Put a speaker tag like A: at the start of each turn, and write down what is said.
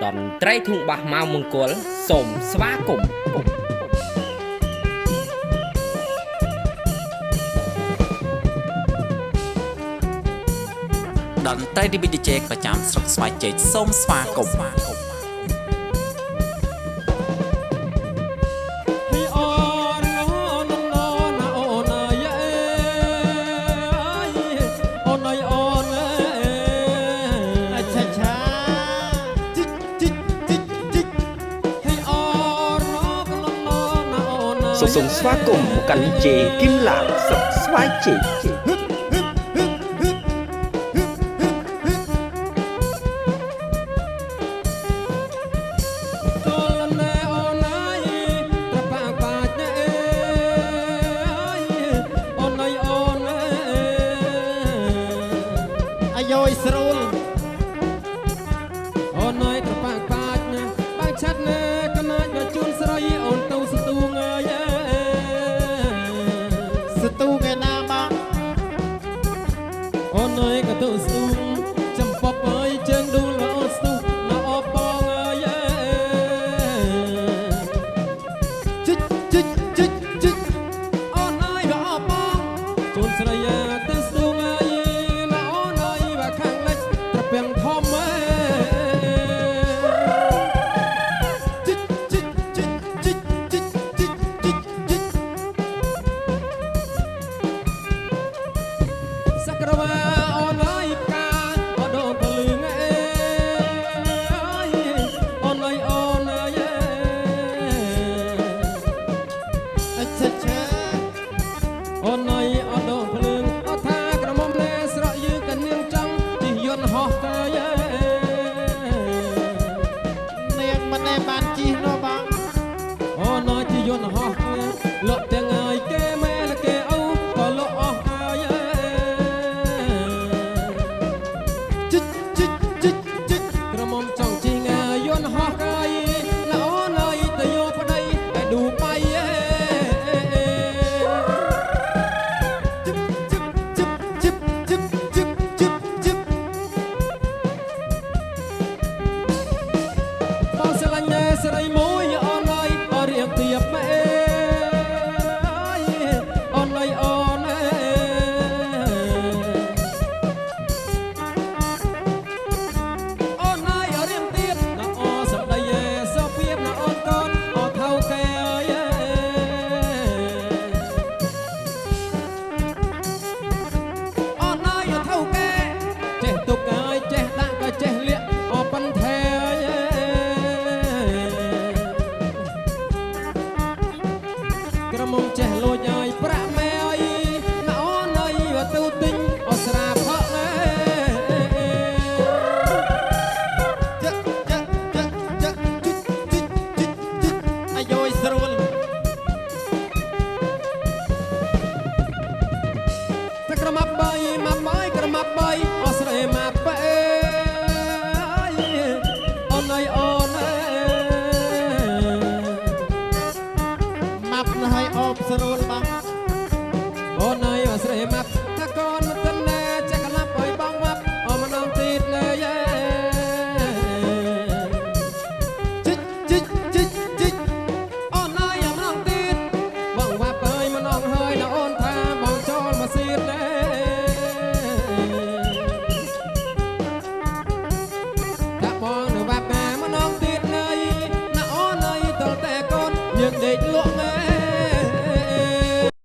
A: តន្ត្រីធុងបាសមកមង្គលសូមស្វាគមន៍
B: តន្ត្រីឌីវីឌីជេប្រចាំស្រុកស្វាយជ័យសូមស្វាគមន៍
A: សូមស្វាគមន៍មកកាន់ DJ គឹមឡានស្រុកស្វាយជ័យ
C: យោយស្រួលអូនអើយត្រប៉ាក់ប៉ាច់ណាបាច់ឆាត់ណាកណាច់មកជូនស្រីអូនទៅស្ទូងអើយស្ទូងឯណាបងអូនអើយក៏ទៅស្ទូងចំពប់អើយជើងដួលមកអូនស្ទូងមកអបបងអើយជីកជីកជីកជីកអូនអើយមកអបបងជូនស្រីទៅស្ទូងអើយទាំងធំជីកជីកជីកជីកជីកជីកជីកជីកសក្រវាអូនអើយផ្កាអូនទៅលឿងអូនអើយអូនអើយអច្ឆឆាអូនអើយអូនទៅលឿងអូថាក្រមុំលែស្រក់យើងកនាងចង់ជិះយន្តហោះទៅបានជីណោបងអូនអើយជីយន្តហោះលក់ទាំងអើយគេម៉ែและគេអូក៏លក់អស់អើយជីកជីកជីកជីកក្រមុំចង់ជីងយន្តហោះអើយល្អអូនអើយទៅយកប្តីតែឌូបៃជីកជីកជីកជីកជីកជីកជីកបងស្រឡាញ់ស្រីមួយអូនអើយអរៀបទៀបម៉ែអូនអើយអូនអូនអើយអរៀបទៀបណាអូសម្ដីសុភៀបណាអូនកូនអូថៅកែអើយអូនអើយថៅកែចេះទុកអើយចេះដាក់ក៏ចេះលាក់អូប៉ុនថែក្រមុំចេះលួចឲ្យប្រាក់ម៉ែអើយណាអូនអើយទៅទិញអូស្រាផកចាក់ចាក់ចាក់ចាក់ជីកជីកជីកជីកអាយយស្រួលតែក្រមាប់បីមកបាយក្រមាប់បីអូស្រីមកបែអូនអើយអូនឲ្យអបស្រួលបងអូនអើយស្រីម៉ាប់ថាកូនមិនtinណាចាក់ក្លាប់ឲ្យបងម៉ាប់អូមិនអងទីតលេជីកជីកជីកជីកអូនអើយមិនអងទីតបងវ៉ាប់អើយមិនអងហើយណាអូនថាបងចូលមកសៀតលេថាបងនៅវ៉ាប់មិនអងទីតលេណាអូនអើយតលតែកូនយើងដេកលក់